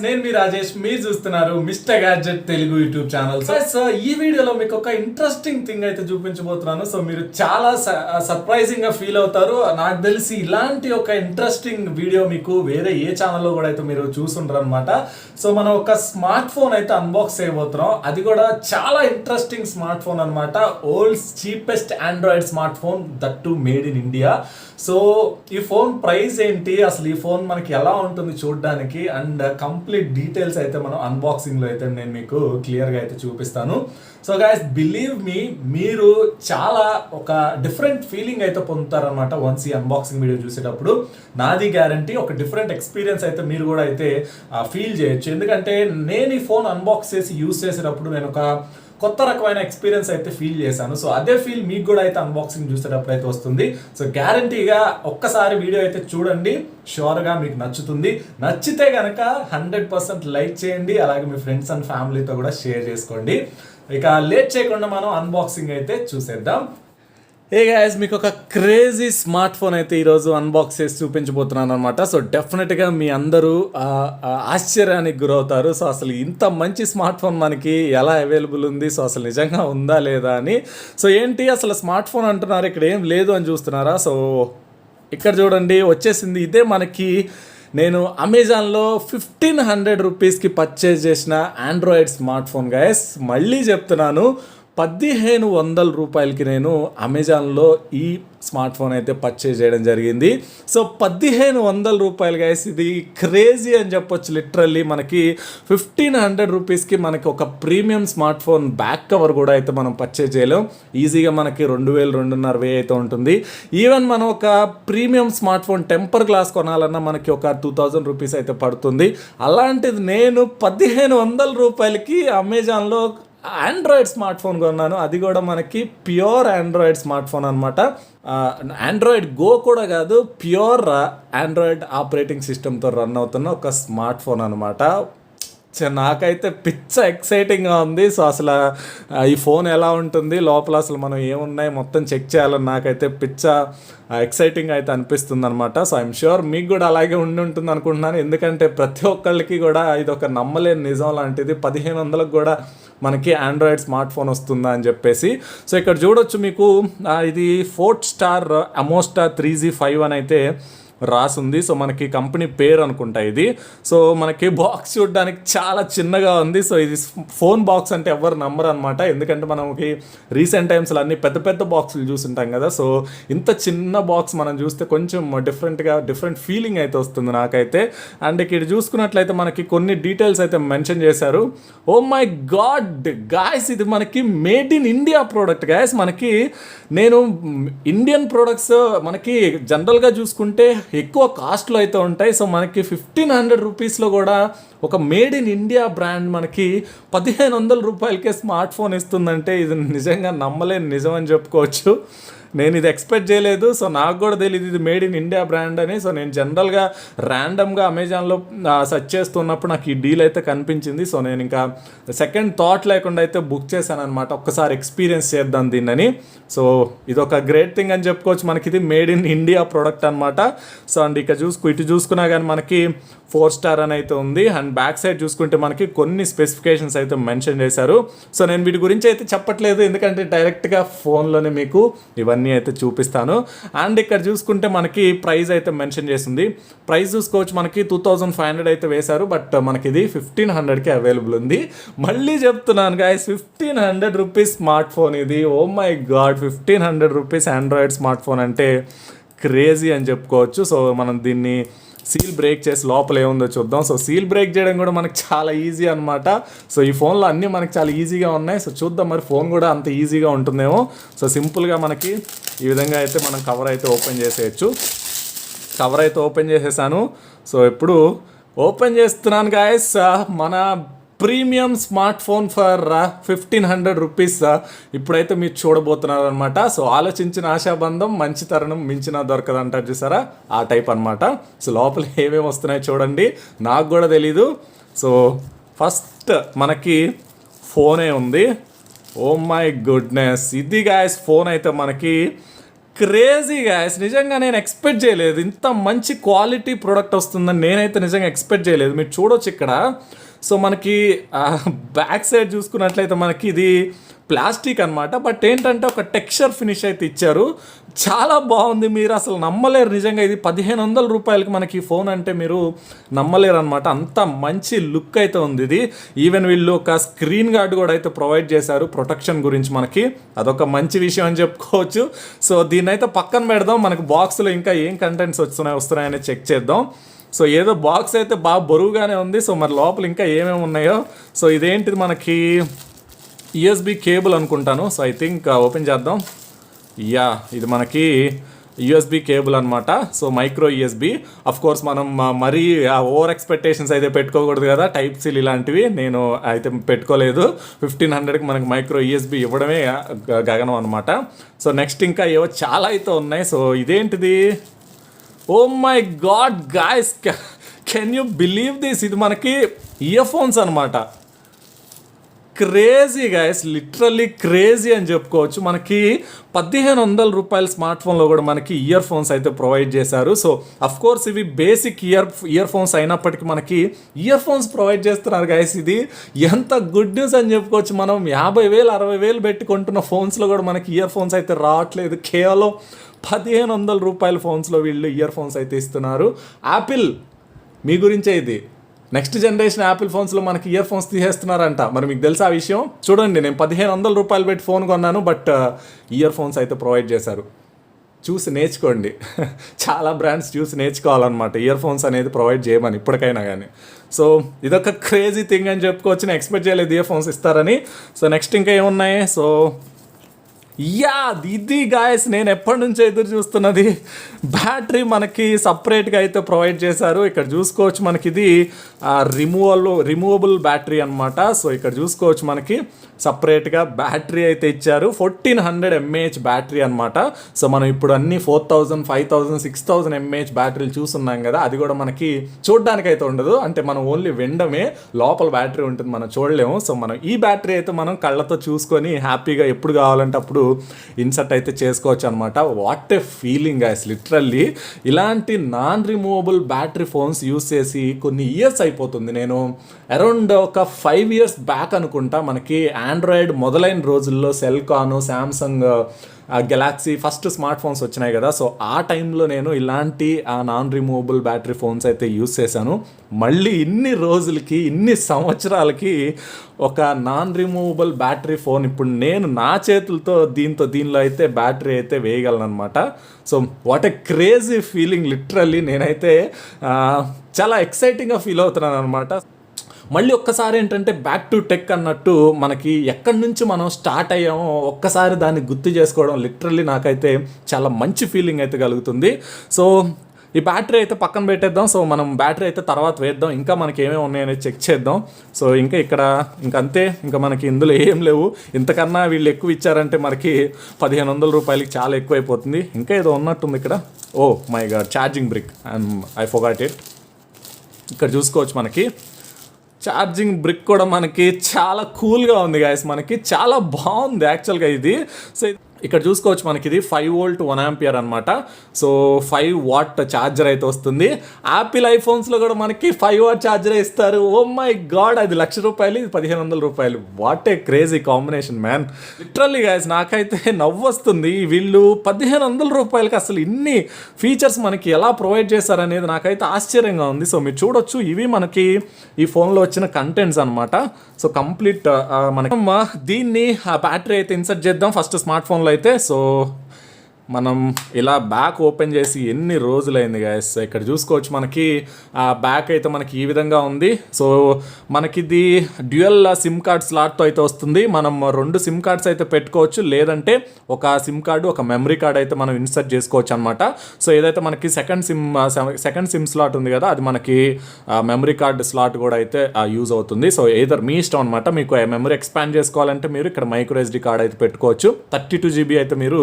నేను మీ రాజేష్, మీరు చూస్తున్నారు mister gadget Telugu YouTube channel. So ఈ వీడియోలో మీకు ఒక ఇంట్రెస్టింగ్ థింగ్ అయితే చూపించబోతున్నాను. సో మీరు చాలా సర్ప్రైజింగ్ గా ఫీల్ అవుతారు. నాకు తెలిసి ఇలాంటి ఒక ఇంట్రెస్టింగ్ వీడియో మీకు వేరే ఏ ఛానల్లో కూడా అయితే మీరు చూసుంటారు అనమాట. సో మనం ఒక స్మార్ట్ ఫోన్ అయితే అన్బాక్స్ చేయబోతున్నాం. అది కూడా చాలా ఇంట్రెస్టింగ్ స్మార్ట్ ఫోన్ అనమాట. Old cheapest Android smart phone, that to made in India. So ఈ ఫోన్ ప్రైస్ ఏంటి, అసలు ఈ ఫోన్ మనకి ఎలా ఉంటుంది చూడడానికి, అండ్ కంప్లీట్ డీటెయిల్స్ అయితే మనం అన్బాక్సింగ్లో అయితే నేను మీకు క్లియర్గా అయితే చూపిస్తాను. సో గైస్, బిలీవ్ మీ, మీరు చాలా ఒక డిఫరెంట్ ఫీలింగ్ అయితే పొందుతారనమాట వన్స్ ఈ అన్బాక్సింగ్ వీడియో చూసేటప్పుడు. నాది గ్యారంటీ, ఒక డిఫరెంట్ ఎక్స్పీరియన్స్ అయితే మీరు కూడా అయితే ఫీల్ చేయొచ్చు. ఎందుకంటే నేను ఈ ఫోన్ అన్బాక్స్ చేసి యూస్ చేసేటప్పుడు నేను ఒక కొత్త రకమైన ఎక్స్పీరియన్స్ అయితే ఫీల్ చేశాను. సో అదే ఫీల్ మీకు కూడా అయితే అన్బాక్సింగ్ చూసేటప్పుడు అయితే వస్తుంది. సో గ్యారంటీగా ఒక్కసారి వీడియో అయితే చూడండి, షూర్గా మీకు నచ్చుతుంది. నచ్చితే కనుక 100% లైక్ చేయండి, అలాగే మీ ఫ్రెండ్స్ అండ్ ఫ్యామిలీతో కూడా షేర్ చేసుకోండి. ఇక లేట్ చేయకుండా మనం అన్బాక్సింగ్ అయితే చూసేద్దాం. ఏ గైస్, మీకు ఒక క్రేజీ స్మార్ట్ ఫోన్ అయితే ఈరోజు అన్బాక్స్ చేసి చూపించబోతున్నాను అనమాట. సో డెఫినెట్గా మీ అందరూ ఆశ్చర్యానికి గురవుతారు. సో అసలు ఇంత మంచి స్మార్ట్ ఫోన్ మనకి ఎలా అవైలబుల్ ఉంది, సో అసలు నిజంగా ఉందా లేదా అని. సో ఏంటి అసలు స్మార్ట్ ఫోన్ అంటున్నారు, ఇక్కడ ఏం లేదు అని చూస్తున్నారా? సో ఇక్కడ చూడండి వచ్చేసింది. ఇదే మనకి నేను అమెజాన్లో 1500 రూపీస్కి పర్చేజ్ చేసిన ఆండ్రాయిడ్ స్మార్ట్ ఫోన్ గైస్. మళ్ళీ చెప్తున్నాను, 1500 రూపాయలకి నేను అమెజాన్లో ఈ స్మార్ట్ ఫోన్ అయితే పర్చేజ్ చేయడం జరిగింది. సో 1500 రూపాయలు గైస్, ఇది క్రేజీ అని చెప్పొచ్చు. లిటరల్లీ మనకి 1500 రూపీస్కి మనకి ఒక premium smart phone back cover కూడా అయితే మనం పర్చేజ్ చేయలేం. ఈజీగా మనకి 2000, 2500 అయితే ఉంటుంది. ఈవెన్ మనం ఒక premium smart phone temper glass కొనాలన్నా మనకి ఒక 2000 రూపీస్ అయితే పడుతుంది. అలాంటిది నేను 1500 రూపాయలకి అమెజాన్లో ఆండ్రాయిడ్ స్మార్ట్ ఫోన్ కొన్నాను. అది కూడా మనకి ప్యూర్ ఆండ్రాయిడ్ స్మార్ట్ ఫోన్ అనమాట. ఆండ్రాయిడ్ గో కూడా కాదు, ప్యూర్ ఆండ్రాయిడ్ ఆపరేటింగ్ సిస్టమ్తో రన్ అవుతున్న ఒక స్మార్ట్ ఫోన్ అనమాట. నాకైతే పిచ్చ ఎక్సైటింగ్గా ఉంది. సో అసలు ఈ ఫోన్ ఎలా ఉంటుంది, లోపల అసలు మనం ఏమున్నాయి మొత్తం చెక్ చేయాలని నాకైతే పిచ్చ ఎక్సైటింగ్ అయితే అనిపిస్తుంది అనమాట. సో ఐఎమ్ ష్యూర్ మీకు కూడా అలాగే ఉండి ఉంటుంది అనుకుంటున్నాను. ఎందుకంటే ప్రతి ఒక్కళ్ళకి కూడా ఇది ఒక నమ్మలేని నిజం లాంటిది. 1500లకు కూడా మనకి ఆండ్రాయిడ్ స్మార్ట్ ఫోన్ వస్తుందా అని చెప్పేసి. సో ఇక్కడ చూడొచ్చు మీకు, ఇది 4 స్టార్ అమోస్టా 3G5 అని అయితే రాసుంది. సో మనకి కంపెనీ పేరు అనుకుంటా ఇది. సో మనకి బాక్స్ చూడడానికి చాలా చిన్నగా ఉంది. సో ఇది ఫోన్ బాక్స్ అంటే ఎవరు నమ్మరు అనమాట. ఎందుకంటే మనకి రీసెంట్ టైమ్స్లో అన్ని పెద్ద పెద్ద బాక్సులు చూస్తుంటాం కదా. సో ఇంత చిన్న బాక్స్ మనం చూస్తే కొంచెం డిఫరెంట్ ఫీలింగ్ అయితే వస్తుంది నాకైతే. అండ్ ఇక్కడ చూసుకున్నట్లయితే మనకి కొన్ని డీటెయిల్స్ అయితే మెన్షన్ చేశారు. ఓ మై గాడ్ గాయస్, ఇది మనకి made in India product guys. మనకి నేను ఇండియన్ ప్రొడక్ట్స్ మనకి జనరల్గా చూసుకుంటే ఎక్కువ కాస్ట్లో అయితే ఉంటాయి. సో మనకి 1500 రూపీస్లో కూడా ఒక మేడ్ ఇన్ ఇండియా బ్రాండ్ మనకి 1500 రూపాయలకే స్మార్ట్ ఫోన్ ఇస్తుందంటే ఇది నిజంగా నమ్మలేని నిజం అని చెప్పుకోవచ్చు. నేను ఇది ఎక్స్పెక్ట్ చేయలేదు. సో నాకు కూడా తెలియదు ఇది మేడ్ ఇన్ ఇండియా బ్రాండ్ అని. సో నేను జనరల్గా ర్యాండమ్గా అమెజాన్లో సెర్చ్ చేస్తున్నప్పుడు నాకు ఈ డీల్ అయితే కనిపించింది. సో నేను ఇంకా సెకండ్ థాట్ లేకుండా అయితే బుక్ చేశాను అనమాట. ఒక్కసారి ఎక్స్పీరియన్స్ చేద్దాం దీన్నని. సో ఇది ఒక గ్రేట్ థింగ్ అని చెప్పుకోవచ్చు. మనకి ఇది మేడ్ ఇన్ ఇండియా ప్రోడక్ట్ అనమాట. సో అండ్ ఇటు చూసుకున్నా కానీ మనకి 4 స్టార్ అని అయితే ఉంది. అండ్ బ్యాక్ సైడ్ చూసుకుంటే మనకి కొన్ని స్పెసిఫికేషన్స్ అయితే మెన్షన్ చేశారు. సో నేను వీటి గురించి అయితే చెప్పట్లేదు, ఎందుకంటే డైరెక్ట్గా ఫోన్లోనే మీకు ఇవన్నీ అయితే చూపిస్తాను. అండ్ ఇక్కడ చూసుకుంటే మనకి ప్రైస్ అయితే మెన్షన్ చేసింది. ప్రైస్ చూసుకోవచ్చు, మనకి 2500 అయితే వేశారు. బట్ మనకి ఇది 1500కి అవైలబుల్ ఉంది. మళ్ళీ చెప్తున్నాను గాయస్, 1500 రూపీస్ స్మార్ట్ ఫోన్ ఇది. Oh my god, 1500 rupees android smartphone అంటే క్రేజీ అని చెప్పుకోవచ్చు. సో మనం దీన్ని సీల్ బ్రేక్ చేసి లోపల ఏముందో చూద్దాం. సో సీల్ బ్రేక్ చేయడం కూడా మనకు చాలా ఈజీ అనమాట. సో ఈ ఫోన్లో అన్నీ మనకి చాలా ఈజీగా ఉన్నాయి. సో చూద్దాం మరి ఫోన్ కూడా అంత ఈజీగా ఉంటుందేమో. సో సింపుల్గా మనకి ఈ విధంగా అయితే మనం కవర్ అయితే ఓపెన్ చేసేయచ్చు. కవర్ అయితే ఓపెన్ చేసేసాను. సో ఇప్పుడు ఓపెన్ చేస్తున్నాను గాయస్, మన premium smart phone for 1500 rupees ఇప్పుడైతే మీరు చూడబోతున్నారు అనమాట. సో ఆలోచించిన ఆశాబంధం, మంచి తరుణం మించిన దొరకదు అంటారు చూసారా, ఆ టైప్ అనమాట. సో లోపల ఏమేమి వస్తున్నాయో చూడండి, నాకు కూడా తెలీదు. సో ఫస్ట్ మనకి ఫోనే ఉంది. ఓ మై గుడ్నెస్, ఇది గాయస్ ఫోన్ అయితే మనకి క్రేజీ గాయస్, నిజంగా నేను ఎక్స్పెక్ట్ చేయలేదు ఇంత మంచి క్వాలిటీ ప్రోడక్ట్ వస్తుందని. నేనైతే నిజంగా ఎక్స్పెక్ట్ చేయలేదు. మీరు చూడొచ్చు ఇక్కడ. సో మనకి బ్యాక్ సైడ్ చూసుకున్నట్లయితే మనకి ఇది ప్లాస్టిక్ అనమాట. బట్ ఏంటంటే ఒక టెక్స్చర్ ఫినిష్ అయితే ఇచ్చారు, చాలా బాగుంది. మీరు అసలు నమ్మలేరు నిజంగా. ఇది 1500 రూపాయలకి మనకి ఫోన్ అంటే మీరు నమ్మలేరు అనమాట. అంత మంచి లుక్ అయితే ఉంది ఇది. ఈవెన్ వీళ్ళు ఒక స్క్రీన్ గార్డ్ కూడా అయితే ప్రొవైడ్ చేశారు ప్రొటెక్షన్ గురించి మనకి. అదొక మంచి విషయం అని చెప్పుకోవచ్చు. సో దీన్ని అయితే పక్కన పెడదాం. మనకి బాక్స్లో ఇంకా ఏం కంటెంట్స్ వస్తున్నాయని చెక్ చేద్దాం. సో ఏదో బాక్స్ అయితే బాగా బరువుగానే ఉంది. సో మరి లోపల ఇంకా ఏమేమి ఉన్నాయో. సో ఇదేంటిది మనకి యూఎస్బి కేబుల్ అనుకుంటాను. సో ఐ థింక్ ఓపెన్ చేద్దాం. యా, ఇది మనకి యూఎస్బి కేబుల్ అనమాట. So micro USB. Of course మనం మరీ ఓవర్ ఎక్స్పెక్టేషన్స్ అయితే పెట్టుకోకూడదు కదా, టైప్ సీల్ ఇలాంటివి నేను అయితే పెట్టుకోలేదు. 1500కి మనకి మైక్రో యూఎస్బి ఇవ్వడమే గగనం అనమాట. సో నెక్స్ట్ ఇంకా ఏవో చాలా అయితే ఉన్నాయి. సో ఇదేంటిది, oh my god guys, can you believe this? ఇది మనకి ఇయర్ ఫోన్స్ అనమాట. క్రేజీ గాయస్, లిటరల్లీ క్రేజీ అని చెప్పుకోవచ్చు. మనకి 1500 రూపాయల స్మార్ట్ ఫోన్లో కూడా మనకి ఇయర్ ఫోన్స్ అయితే ప్రొవైడ్ చేశారు. సో అఫ్ కోర్స్ ఇవి బేసిక్ ఇయర్ ఫోన్స్ అయినప్పటికీ మనకి ఇయర్ ఫోన్స్ ప్రొవైడ్ చేస్తున్నారు గాయస్. ఇది ఎంత గుడ్ న్యూస్ అని చెప్పుకోవచ్చు. మనం 50,000 60,000 పెట్టి కొంటున్న ఫోన్స్లో కూడా మనకి ఇయర్ ఫోన్స్ అయితే రావట్లేదు. కేవలం 1500 రూపాయల ఫోన్స్లో వీళ్ళు ఇయర్ ఫోన్స్ అయితే ఇస్తున్నారు. యాపిల్ మీ గురించే ఇది. నెక్స్ట్ జనరేషన్ యాపిల్ ఫోన్స్లో మనకి ఇయర్ ఫోన్స్ తీసేస్తున్నారంట. మరి మీకు తెలుసా ఆ విషయం? చూడండి, నేను 1500 రూపాయలు పెట్టి ఫోన్ కొన్నాను, బట్ ఇయర్ ఫోన్స్ అయితే ప్రొవైడ్ చేశారు. చూసి నేర్చుకోండి. చాలా బ్రాండ్స్ చూసి నేర్చుకోవాలన్నమాట ఇయర్ ఫోన్స్ అనేది ప్రొవైడ్ చేయమని ఇప్పటికైనా కానీ. సో ఇదొక క్రేజీ థింగ్ అని చెప్పుకోవచ్చు. నేను ఎక్స్పెక్ట్ చేయలేదు ఇయర్ ఫోన్స్ ఇస్తారని. సో నెక్స్ట్ ఇంకా ఏమున్నాయి? సో యా, ఇది గాయస్ నేను ఎప్పటి నుంచో ఎదురు చూస్తున్నది. బ్యాటరీ సపరేట్గా అయితే ప్రొవైడ్ చేశారు. ఇక్కడ చూసుకోవచ్చు మనకి ఇది రిమూవబుల్ బ్యాటరీ అనమాట. సో ఇక్కడ చూసుకోవచ్చు మనకి సపరేట్గా బ్యాటరీ అయితే ఇచ్చారు. 1400 mAh బ్యాటరీ అనమాట. సో మనం ఇప్పుడు అన్ని 4000, 5000, 6000 mAh బ్యాటరీలు చూస్తున్నాం కదా, అది కూడా మనకి చూడడానికి అయితే ఉండదు. అంటే మనం ఓన్లీ వినడమే, లోపల బ్యాటరీ ఉంటుంది, మనం చూడలేము. సో మనం ఈ బ్యాటరీ అయితే మనం కళ్ళతో చూసుకొని హ్యాపీగా ఎప్పుడు కావాలంటే అప్పుడు ఇన్సర్ట్ అయితే చేసుకోవచ్చు అనమాట. What a feeling guys, literally. ఇలాంటి non removable battery phones use చేసి కొన్ని ఇయర్స్ అయిపోతుంది. నేను అరౌండ్ ఒక 5 years బ్యాక్ అనుకుంటా మనకి ఆండ్రాయిడ్ మొదలైన రోజుల్లో సెల్కాను, Samsung Galaxy first smart phones వచ్చినాయి కదా. సో ఆ టైంలో నేను ఇలాంటి నాన్ రిమూవబుల్ బ్యాటరీ ఫోన్స్ అయితే యూస్ చేశాను. మళ్ళీ ఇన్ని రోజులకి, ఇన్ని సంవత్సరాలకి ఒక నాన్ రిమూవబుల్ బ్యాటరీ ఫోన్ ఇప్పుడు నేను నా చేతులతో దీనిలో అయితే బ్యాటరీ అయితే వేయగలను అనమాట. So what a crazy feeling literally. నేనైతే చాలా ఎక్సైటింగ్గా ఫీల్ అవుతున్నాను అనమాట. మళ్ళీ ఒక్కసారి ఏంటంటే బ్యాక్ టు టెక్ అన్నట్టు మనకి ఎక్కడి నుంచి మనం స్టార్ట్ అయ్యామో ఒక్కసారి దాన్ని గుర్తు చేసుకోవడం లిటరల్లీ నాకైతే చాలా మంచి ఫీలింగ్ అయితే కలుగుతుంది. సో ఈ బ్యాటరీ అయితే పక్కన పెట్టేద్దాం. సో మనం బ్యాటరీ అయితే తర్వాత వేద్దాం. ఇంకా మనకి ఏమేమి ఉన్నాయనేది చెక్ చేద్దాం. సో ఇంకా అంతే, ఇంకా మనకి ఇందులో ఏం లేవు. ఇంతకన్నా వీళ్ళు ఎక్కువ ఇచ్చారంటే మనకి 1500 రూపాయలకి చాలా ఎక్కువైపోతుంది. ఇంకా ఏదో ఉన్నట్టుంది ఇక్కడ. Oh my god, charging brick, I forgot it. ఇక్కడ చూసుకోవచ్చు మనకి ఛార్జింగ్ బ్రిక్ కూడా మనకి చాలా కూల్గా ఉంది గాయస్. మనకి చాలా బాగుంది యాక్చువల్గా ఇది. సో ఇక్కడ చూసుకోవచ్చు మనకి ఇది 5 volt 1 ampere అనమాట. సో 5 watt ఛార్జర్ అయితే వస్తుంది. యాపిల్ ఐఫోన్స్లో కూడా మనకి 5 watt ఛార్జర్ ఇస్తారు. ఓ మై గాడ్, అది 1,00,000 రూపాయలు, ఇది 1500 రూపాయలు. What a crazy combination man. Literally guys నాకైతే నవ్వు వస్తుంది. వీళ్ళు 1500 రూపాయలకి అసలు ఇన్ని ఫీచర్స్ మనకి ఎలా ప్రొవైడ్ చేశారనేది నాకైతే ఆశ్చర్యంగా ఉంది. సో మీరు చూడొచ్చు, ఇవి మనకి ఈ ఫోన్లో వచ్చిన కంటెంట్స్ అనమాట. సో కంప్లీట్ మనకి దీన్ని బ్యాటరీ అయితే ఇన్సర్ట్ చేద్దాం ఫస్ట్ స్మార్ట్ ఫోన్లో అయితే. సో మనం ఇలా బ్యాక్ ఓపెన్ చేసి ఎన్ని రోజులైంది గాయస్. ఇక్కడ చూసుకోవచ్చు మనకి ఆ బ్యాక్ అయితే మనకి ఈ విధంగా ఉంది. సో మనకిది డ్యూయల్ సిమ్ కార్డ్ స్లాట్తో అయితే వస్తుంది. మనం 2 సిమ్ కార్డ్స్ అయితే పెట్టుకోవచ్చు, లేదంటే ఒక సిమ్ కార్డు, ఒక మెమరీ కార్డ్ అయితే మనం ఇన్సర్ట్ చేసుకోవచ్చు అనమాట. సో ఏదైతే మనకి సెకండ్ సిమ్ స్లాట్ ఉంది కదా, అది మనకి మెమరీ కార్డ్ స్లాట్ కూడా అయితే యూజ్ అవుతుంది. సో ఏదర్ మీ ఇష్టం అనమాట. మీకు మెమరీ ఎక్స్పాండ్ చేసుకోవాలంటే మీరు ఇక్కడ మైక్రో SD కార్డ్ అయితే పెట్టుకోవచ్చు. 32 GB అయితే మీరు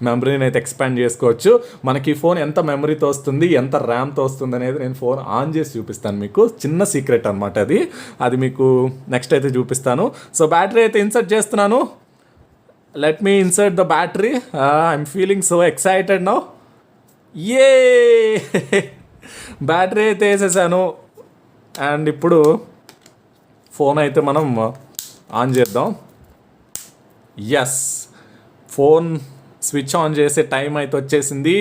మెమరీని అయితే ఎక్స్పాండ్ చేసుకోవచ్చు. మనకి ఫోన్ ఎంత మెమరీతో వస్తుంది, ఎంత ర్యామ్తో వస్తుంది అనేది నేను ఫోన్ ఆన్ చేసి చూపిస్తాను మీకు. చిన్న సీక్రెట్ అనమాట అది మీకు నెక్స్ట్ అయితే చూపిస్తాను. సో బ్యాటరీ అయితే ఇన్సర్ట్ చేస్తున్నాను. Let me insert the battery. I'm feeling so excited now. A battery అయితే వేసేసాను. అండ్ ఇప్పుడు ఫోన్ అయితే మనం ఆన్ చేద్దాం. ఎస్, ఫోన్ స్విచ్ ఆన్ చేసే టైం అయితే వచ్చేసింది.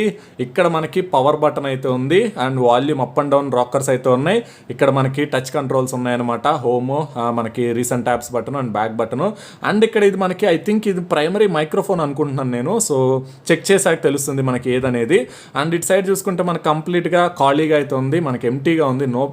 ఇక్కడ మనకి పవర్ బటన్ అయితే ఉంది and volume up and down rockers అయితే ఉన్నాయి. ఇక్కడ మనకి టచ్ కంట్రోల్స్ ఉన్నాయన్నమాట. హోమ్, మనకి recent tabs button and back button. And ఇక్కడ ఇది మనకి ఐ థింక్ ఇది ప్రైమరీ మైక్రోఫోన్ అనుకుంటున్నాను నేను. సో చెక్ చేసాక తెలుస్తుంది మనకి ఏదనేది. అండ్ ఇటు సైడ్ చూసుకుంటే మనకి కంప్లీట్గా ఖాళీగా అయితే ఉంది, మనకి ఎంటీగా ఉంది, నో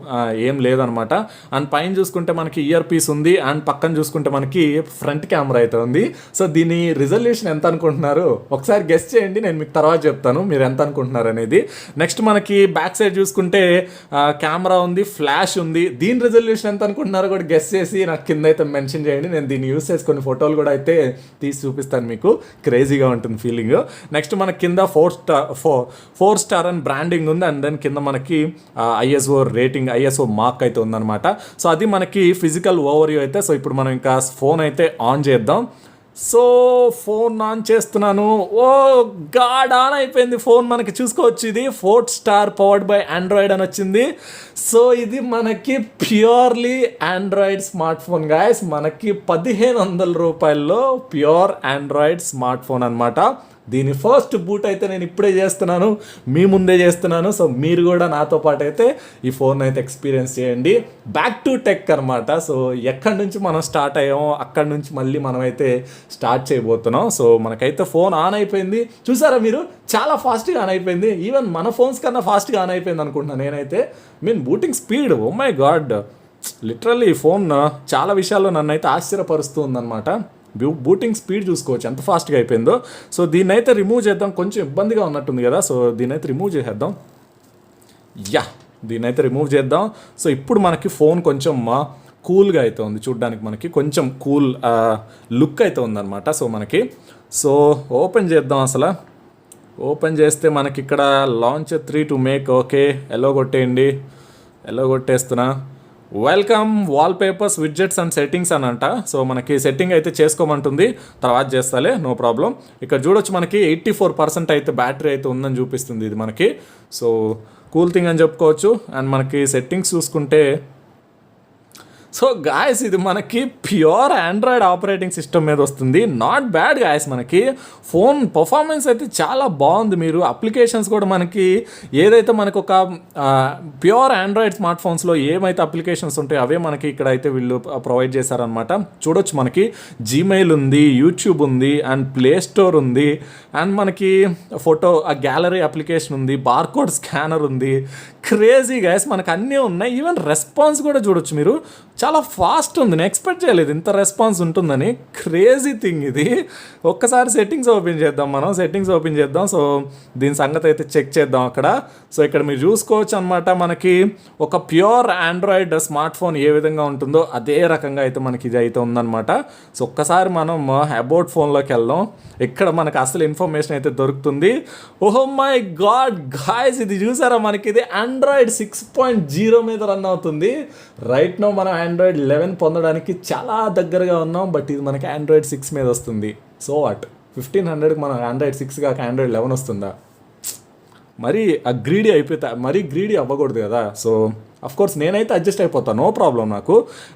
ఏం లేదనమాట. అండ్ పైన చూసుకుంటే మనకి ఇయర్ పీస్ ఉంది అండ్ పక్కన చూసుకుంటే మనకి ఫ్రంట్ కెమెరా అయితే ఉంది. సో దీని రిజల్యూషన్ ఎంత అనుకుంటున్నారు? ఒకసారి గెస్ చేయండి, నేను మీకు తర్వాత చెప్తాను మీరు ఎంత అనుకుంటున్నారు అనేది. నెక్స్ట్ మనకి బ్యాక్ సైడ్ చూసుకుంటే కెమెరా ఉంది, ఫ్లాష్ ఉంది. దీని రిజల్యూషన్ ఎంత అనుకుంటున్నారో కూడా గెస్ చేసి నాకు కింద అయితే మెన్షన్ చేయండి. నేను దీన్ని యూస్ చేసి కొన్ని ఫోటోలు కూడా అయితే తీసి చూపిస్తాను మీకు. క్రేజీగా ఉంటుంది ఫీలింగ్. నెక్స్ట్ మనకి కింద 4 స్టార్ అని బ్రాండింగ్ ఉంది. అండ్ దెన్ కింద మనకి ఐఎస్ఓ రేటింగ్, ఐఎస్ఓ మార్క్ అయితే ఉందన్నమాట. సో అది మనకి ఫిజికల్ ఓవర్వ్యూ అయితే. సో ఇప్పుడు మనం ఇంకా ఫోన్ అయితే ఆన్ చేద్దాం. సో ఫోన్ ఆన్ చేస్తున్నాను. ఓ గాడ్, ఆన్ అయిపోయింది ఫోన్. మనకి చూసుకోవచ్చు ఇది 4 స్టార్ పవర్డ్ బై ఆండ్రాయిడ్ అని వచ్చింది. సో ఇది మనకి purely Android smart phone guys. మనకి 1500 రూపాయల్లో ప్యూర్ ఆండ్రాయిడ్ స్మార్ట్ ఫోన్ అనమాట. దీని ఫస్ట్ బూట్ అయితే నేను ఇప్పుడే చేస్తున్నాను, మీ ముందే చేస్తున్నాను. సో మీరు కూడా నాతో పాటు అయితే ఈ ఫోన్ అయితే ఎక్స్పీరియన్స్ చేయండి. బ్యాక్ టు టెక్ అనమాట. సో ఎక్కడి నుంచి మనం స్టార్ట్ అయ్యామో అక్కడి నుంచి మళ్ళీ మనం అయితే స్టార్ట్ చేయబోతున్నాం. సో మనకైతే ఫోన్ ఆన్ అయిపోయింది. చూసారా మీరు, చాలా ఫాస్ట్గా ఆన్ అయిపోయింది. ఈవెన్ మన ఫోన్స్ కన్నా ఫాస్ట్గా ఆన్ అయిపోయింది అనుకుంటున్నాను నేనైతే. Booting speed, oh my god, literally ఈ ఫోన్ చాలా విషయాల్లో నన్ను అయితే ఆశ్చర్యపరుస్తూ ఉందన్నమాట. బూటింగ్ స్పీడ్ చూసుకోవచ్చు ఎంత ఫాస్ట్గా అయిపోయిందో. సో దీన్ని అయితే రిమూవ్ చేద్దాం. కొంచెం ఇబ్బందిగా ఉన్నట్టుంది కదా. సో దీన్ని అయితే రిమూవ్ చేసేద్దాం. దీన్ని అయితే రిమూవ్ చేద్దాం. సో ఇప్పుడు మనకి ఫోన్ కొంచెం కూల్గా అయితే ఉంది చూడ్డానికి, మనకి కొంచెం కూల్ లుక్ అయితే ఉందన్నమాట. సో ఓపెన్ చేద్దాం. అసలు ఓపెన్ చేస్తే మనకి ఇక్కడ launch 3 to make. Okay, yellow కొట్టేయండి. ఎల్లో కొట్టేస్తున్నా. Welcome wallpapers, widgets and settings అని అంట. సో మనకి సెట్టింగ్ అయితే చేసుకోమంటుంది, తర్వాత చేస్తాలే, నో ప్రాబ్లం. ఇక్కడ చూడొచ్చు మనకి 84% అయితే బ్యాటరీ అయితే ఉందని చూపిస్తుంది ఇది మనకి. సో కూల్ థింగ్ అని చెప్పుకోవచ్చు. అండ్ మనకి సెట్టింగ్స్ చూసుకుంటే, సో గాయస్ ఇది మనకి ప్యూర్ ఆండ్రాయిడ్ ఆపరేటింగ్ సిస్టమ్ మీద వస్తుంది. Not bad guys. మనకి ఫోన్ పర్ఫార్మెన్స్ అయితే చాలా బాగుంది. మీరు అప్లికేషన్స్ కూడా మనకి ఏదైతే మనకు ఒక ప్యూర్ ఆండ్రాయిడ్ స్మార్ట్ ఫోన్స్లో ఏమైతే అప్లికేషన్స్ ఉంటాయో అవే మనకి ఇక్కడ అయితే వీళ్ళు ప్రొవైడ్ చేశారనమాట. చూడొచ్చు మనకి జీమెయిల్ ఉంది, యూట్యూబ్ ఉంది, అండ్ ప్లే స్టోర్ ఉంది, అండ్ మనకి ఫోటో గ్యాలరీ అప్లికేషన్ ఉంది, బార్కోడ్ స్కానర్ ఉంది. క్రేజీ గైస్, మనకు అన్నీ ఉన్నాయి. ఈవెన్ రెస్పాన్స్ కూడా చూడొచ్చు మీరు, చాలా ఫాస్ట్ ఉంది. నేను ఎక్స్పెక్ట్ చేయలేదు ఇంత రెస్పాన్స్ ఉంటుందని. క్రేజీ థింగ్ ఇది. ఒక్కసారి సెట్టింగ్స్ ఓపెన్ చేద్దాం. సో దీని సంగతి అయితే చెక్ చేద్దాం అక్కడ. సో ఇక్కడ మీరు చూసుకోవచ్చు అనమాట, మనకి ఒక ప్యూర్ ఆండ్రాయిడ్ స్మార్ట్ ఫోన్ ఏ విధంగా ఉంటుందో అదే రకంగా అయితే మనకి ఇది అయితే ఉందన్నమాట. సో ఒక్కసారి మనం అబౌట్ ఫోన్లోకి వెళ్దాం. ఇక్కడ మనకు అసలు ఇన్ఫర్మేషన్ అయితే దొరుకుతుంది. ఓహో మై గాడ్ గాయ్స్, ఇది చూసారా, మనకి ఇది ఆండ్రాయిడ్ 6.0 మీద రన్ అవుతుంది. రైట్ నో మనం ఆండ్రాయిడ్ 11 పొందడానికి చాలా దగ్గరగా ఉన్నాం. బట్ ఇది మనకి ఆండ్రాయిడ్ 6 మీద వస్తుంది. సో వాట్, 1500కి మనం ఆండ్రాయిడ్ 6 కాక ఆండ్రాయిడ్ 11 వస్తుందా? మరీ గ్రీడీ అవ్వకూడదు కదా. సో అఫ్కోర్స్ నేనైతే అడ్జస్ట్ అయిపోతాను, నో ప్రాబ్లం నాకు.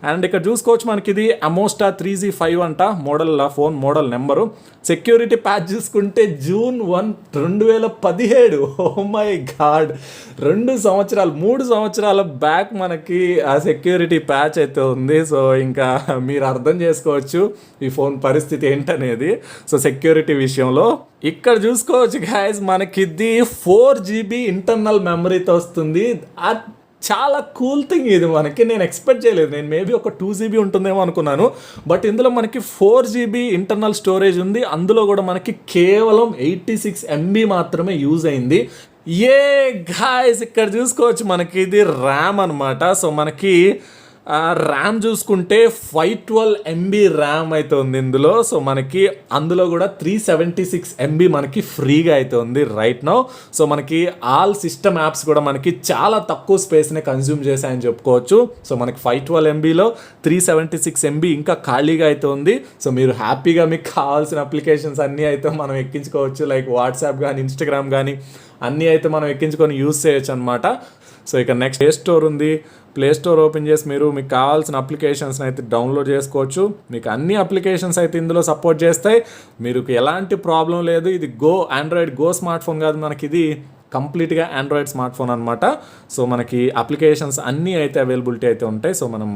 అండ్ ఇక్కడ చూసుకోవచ్చు మనకి ఇది అమోస్టా 3G5 అంట phone model number. Security patch చూసుకుంటే June 1, 2017. ఓ మై గాడ్, 3 సంవత్సరాల బ్యాక్ మనకి ఆ సెక్యూరిటీ ప్యాచ్ అయితే ఉంది. సో ఇంకా మీరు అర్థం చేసుకోవచ్చు ఈ ఫోన్ పరిస్థితి ఏంటనేది. సో సెక్యూరిటీ విషయంలో ఇక్కడ చూసుకోవచ్చు గాయస్, మనకి ఇది 4GB ఇంటర్నల్ మెమరీతో వస్తుంది. చాలా కూల్ థింగ్ ఇది మనకి. నేను ఎక్స్పెక్ట్ చేయలేదు. నేను మేబీ ఒక 2GB ఉంటుందేమో అనుకున్నాను. బట్ ఇందులో మనకి 4GB ఇంటర్నల్ స్టోరేజ్ ఉంది. అందులో కూడా మనకి కేవలం 86 MB మాత్రమే యూజ్ అయింది. గాయ్స్ ఇక్కడ చూసుకోవచ్చు మనకి ఇది ర్యామ్ అనమాట. సో మనకి ర్యామ్ చూసుకుంటే 512 MB ర్యామ్ అయితే ఉంది ఇందులో. సో మనకి అందులో కూడా 376 MB మనకి ఫ్రీగా అయితే ఉంది రైట్ నౌ. సో మనకి ఆల్ సిస్టమ్ యాప్స్ కూడా మనకి చాలా తక్కువ స్పేస్ని కన్జ్యూమ్ చేశాయని చెప్పుకోవచ్చు. సో మనకి 512 MBలో 376 MB ఇంకా ఖాళీగా అయితే ఉంది. సో మీరు హ్యాపీగా మీకు కావాల్సిన అప్లికేషన్స్ అన్నీ అయితే మనం ఎక్కించుకోవచ్చు. లైక్ వాట్సాప్ కానీ ఇన్స్టాగ్రామ్ కానీ అన్నీ అయితే మనం ఎక్కించుకొని యూస్ చేయొచ్చు అనమాట. సో ఇక నెక్స్ట్ ప్లే స్టోర్ ఉంది. ప్లే స్టోర్ ఓపెన్ చేసి మీరు మీకు కావాల్సిన అప్లికేషన్స్ని అయితే డౌన్లోడ్ చేసుకోవచ్చు. మీకు అన్ని అప్లికేషన్స్ అయితే ఇందులో సపోర్ట్ చేస్తాయి. మీకు ఎలాంటి ప్రాబ్లం లేదు. ఇది ఆండ్రాయిడ్ గో స్మార్ట్ ఫోన్ కాదు, మనకి ఇది కంప్లీట్గా ఆండ్రాయిడ్ స్మార్ట్ ఫోన్ అనమాట. సో మనకి అప్లికేషన్స్ అన్నీ అయితే అవైలబిలిటీ అయితే ఉంటాయి. సో మనం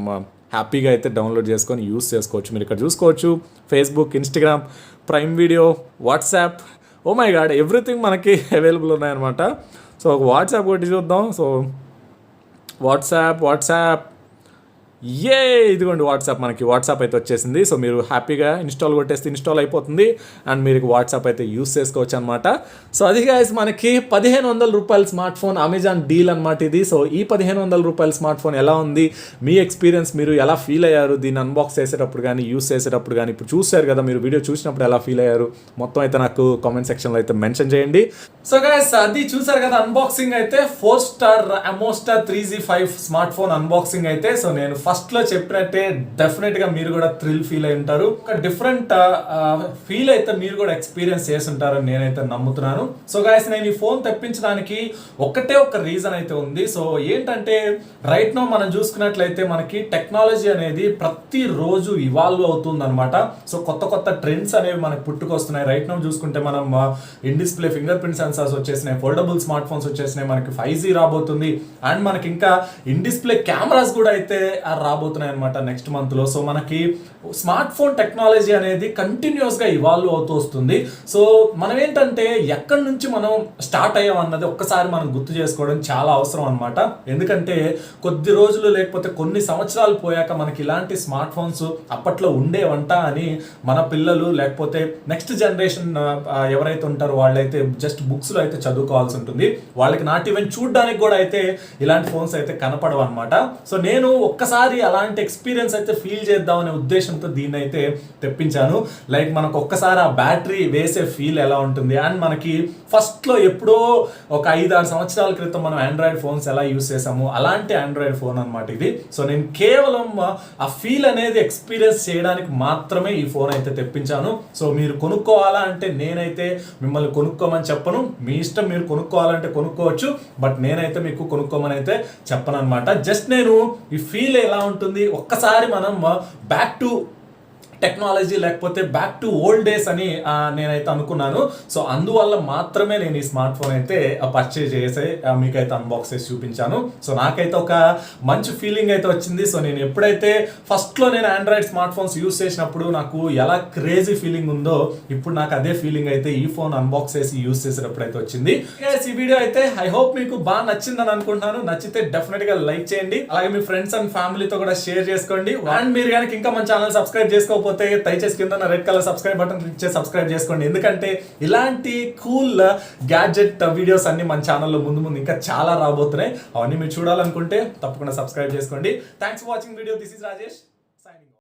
హ్యాపీగా అయితే డౌన్లోడ్ చేసుకొని యూస్ చేసుకోవచ్చు. మీరు ఇక్కడ చూసుకోవచ్చు Facebook, Instagram, Prime Video, WhatsApp, oh my god everything మనకి అవైలబుల్ ఉన్నాయన్నమాట. సో ఒక వాట్సాప్ ఒకటి చూద్దాం. సో వాట్సాప్ ఇదిగోండి వాట్సాప్, మనకి వాట్సాప్ అయితే వచ్చేసింది. సో మీరు హ్యాపీగా ఇన్స్టాల్ కొట్టేస్తే ఇన్స్టాల్ అయిపోతుంది అండ్ మీరు వాట్సాప్ అయితే యూస్ చేసుకోవచ్చు అనమాట. సో అది గైస్ మనకి 1500 రూపాయల స్మార్ట్ ఫోన్ అమెజాన్ డీల్ అనమాట ఇది. సో ఈ 1500 రూపాయల స్మార్ట్ ఫోన్ ఎలా ఉంది, మీ ఎక్స్పీరియన్స్, మీరు ఎలా ఫీల్ అయ్యారు దీన్ని అన్బాక్స్ చేసేటప్పుడు కానీ యూస్ చేసేటప్పుడు కానీ, ఇప్పుడు చూసారు కదా మీరు వీడియో చూసినప్పుడు ఎలా ఫీల్ అయ్యారు, మొత్తం అయితే నాకు కామెంట్ సెక్షన్లో అయితే మెన్షన్ చేయండి. సో గైస్ అది చూసారు కదా అన్బాక్సింగ్ అయితే 4 స్టార్ అమోస్టార్ 3G5 స్మార్ట్ ఫోన్ అన్బాక్సింగ్ అయితే. సో నేను ఫస్ట్లో చెప్పినట్టే డెఫినెట్గా మీరు కూడా థ్రిల్ ఫీల్ అయి ఉంటారు. ఒక డిఫరెంట్ ఫీల్ అయితే మీరు కూడా ఎక్స్పీరియన్స్ చేసి ఉంటారని నేనైతే నమ్ముతున్నాను. సో గైస్ నేను ఈ ఫోన్ తెప్పించడానికి ఒకటే ఒక రీజన్ అయితే ఉంది. సో ఏంటంటే రైట్ నో మనం చూసుకున్నట్లయితే మనకి టెక్నాలజీ అనేది ప్రతిరోజు ఇవాల్వ్ అవుతుంది అనమాట. సో కొత్త కొత్త ట్రెండ్స్ అనేవి మనకు పుట్టుకొస్తున్నాయి. రైట్ నో చూసుకుంటే మనం in display finger print sensors వచ్చేసినాయి, ఫోల్డబుల్ స్మార్ట్ ఫోన్స్ వచ్చేసినాయి, మనకి 5G రాబోతుంది అండ్ మనకి ఇంకా ఇన్ డిస్ప్లే కెమెరాస్ కూడా అయితే రాబోతున్నాయి అనమాట నెక్స్ట్ మంత్ లో. సో మనకి స్మార్ట్ ఫోన్ టెక్నాలజీ అనేది కంటిన్యూస్ గా ఇవాల్వ్ అవుతూ వస్తుంది. సో మనం ఏంటంటే ఎక్కడి నుంచి మనం స్టార్ట్ అయ్యాం అన్నది ఒక్కసారి మనం గుర్తు చేసుకోవడం చాలా అవసరం అనమాట. ఎందుకంటే కొద్ది రోజులు లేకపోతే కొన్ని సంవత్సరాలు పోయాక మనకి ఇలాంటి స్మార్ట్ ఫోన్స్ అప్పట్లో ఉండేవంట అని మన పిల్లలు లేకపోతే నెక్స్ట్ జనరేషన్ ఎవరైతే ఉంటారో వాళ్ళైతే జస్ట్ బుక్స్ లో అయితే చదువుకోవాల్సి ఉంటుంది. వాళ్ళకి నాట్ ఈవెన్ చూడడానికి కూడా అయితే ఇలాంటి ఫోన్స్ అయితే కనపడవు అనమాట. సో నేను ఒక్కసారి అలాంటి ఎక్స్పీరియన్స్ అయితే ఫీల్ చేద్దామనే ఉద్దేశంతో దీన్ని అయితే తెప్పించాను. లైక్ మనకు ఒక్కసారి ఆ బ్యాటరీ వేసే ఫీల్ ఎలా ఉంటుంది అండ్ మనకి ఫస్ట్ లో ఎప్పుడో ఒక 5-6 సంవత్సరాల క్రితం మనం ఆండ్రాయిడ్ ఫోన్స్ ఎలా యూస్ చేసాము అలాంటి ఆండ్రాయిడ్ ఫోన్ అనమాట ఇది. సో నేను కేవలం ఆ ఫీల్ అనేది ఎక్స్పీరియన్స్ చేయడానికి మాత్రమే ఈ ఫోన్ అయితే తెప్పించాను. సో మీరు కొనుక్కోవాలా అంటే నేనైతే మిమ్మల్ని కొనుక్కోమని చెప్పను, మీ ఇష్టం, మీరు కొనుక్కోవాలంటే కొనుక్కోవచ్చు, బట్ నేనైతే మీకు కొనుక్కోమని అయితే చెప్పను అనమాట. జస్ట్ నేను ఈ ఫీల్ ఎలా ఉంటుంది ఒక్కసారి మనం బ్యాక్ టు టెక్నాలజీ లేకపోతే బ్యాక్ టు ఓల్డ్ డేస్ అని నేనైతే అనుకున్నాను. సో అందువల్ల మాత్రమే నేను ఈ స్మార్ట్ ఫోన్ అయితే పర్చేజ్ చేసి మీకైతే అన్బాక్స్ చేసి చూపించాను. సో నాకైతే ఒక మంచి ఫీలింగ్ అయితే వచ్చింది. సో నేను ఎప్పుడైతే ఫస్ట్లో నేను ఆండ్రాయిడ్ స్మార్ట్ ఫోన్స్ యూస్ చేసినప్పుడు నాకు ఎలా క్రేజీ ఫీలింగ్ ఉందో ఇప్పుడు నాకు అదే ఫీలింగ్ అయితే ఈ ఫోన్ అన్బాక్స్ చేసి యూస్ చేసేటప్పుడు అయితే వచ్చింది. ఈ వీడియో అయితే ఐ హోప్ మీకు బాగా నచ్చిందని అనుకుంటున్నాను. నచ్చితే డెఫినెట్ గా లైక్ చేయండి, అలాగే మీ ఫ్రెండ్స్ అండ్ ఫ్యామిలీతో కూడా షేర్ చేసుకోండి. అండ్ మీరు కనుక ఇంకా మన ఛానల్ సబ్స్క్రైబ్ చేసుకోకపోతే దయచేసి కింద red colour subscribe button click చేసి సబ్స్క్రైబ్ చేసుకోండి. ఎందుకంటే ఇలాంటి కూల్ గ్యాడ్జెట్ వీడియోస్ అన్ని మన ఛానల్లో ముందు ముందు ఇంకా చాలా రాబోతున్నాయి. అవన్నీ మీరు చూడాలనుకుంటే తప్పకుండా సబ్స్క్రైబ్ చేసుకోండి. Thanks for watching video. This is Rajesh.